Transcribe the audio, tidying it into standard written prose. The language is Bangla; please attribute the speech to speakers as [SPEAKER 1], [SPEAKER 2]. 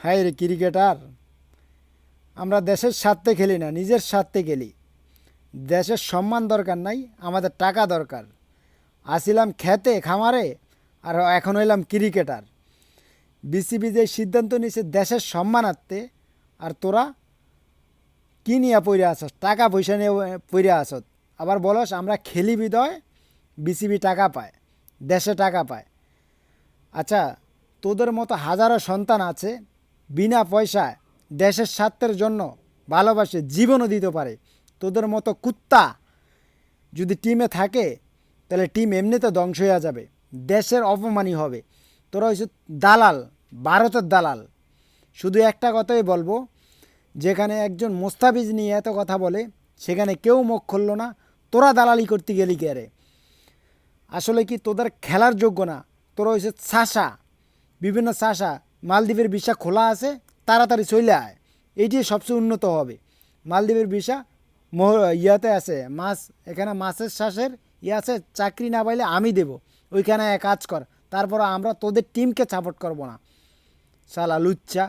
[SPEAKER 1] হায় রে ক্রিকেটার, আমরা দেশের স্বার্থে খেলি না, নিজের স্বার্থে খেলি। দেশের সম্মান দরকার নাই, আমাদের টাকা দরকার। আসিলাম খেতে খামারে, আর এখন হইলাম ক্রিকেটার। বিসিবি যে সিদ্ধান্ত নিছে দেশের সম্মানার্থে, আর তোরা কি নিয়ে পড়ে আসস? টাকা পয়সা নিয়ে পড়ে আসত। আবার বলস আমরা খেলি বিদয় বিসিবি টাকা পায়, দেশে টাকা পায়। আচ্ছা, তোদের মতো হাজারো সন্তান আছে বিনা পয়সায় দেশের স্বার্থের জন্য ভালোবাসে, জীবনও দিতে পারে। তোদের মতো কুত্তা যদি টিমে থাকে, তাহলে টিম এমনিতে ধ্বংস হয়ে যাবে, দেশের অপমানই হবে। তোরা হচ্ছে দালাল, ভারতের দালাল। শুধু একটা কথাই বলবো, যেখানে একজন মোস্তাফিজ নিয়ে এত কথা বলে, সেখানে কেউ মুখ খুললো না। তোরা দালালি করতে গেলি কে রে? আসলে কি তোদের খেলার যোগ্য না? তোরা হচ্ছে চাষা, বিভিন্ন চাষা। মালদ্বীপের ভিসা খোলা আছে, তাড়াতাড়ি চলে আয়, এইটি সবচেয়ে উন্নত হবে। মালদ্বীপের ভিসা ইয়াতে আছে, মাছ, এখানে মাছের চাষের ইয়ে আছে, চাকরি না পাইলে আমি দেব, ওইখানে কাজ কর। তারপর আমরা তোদের টিমকে সাপোর্ট করবো না। শালা লুচ্চা।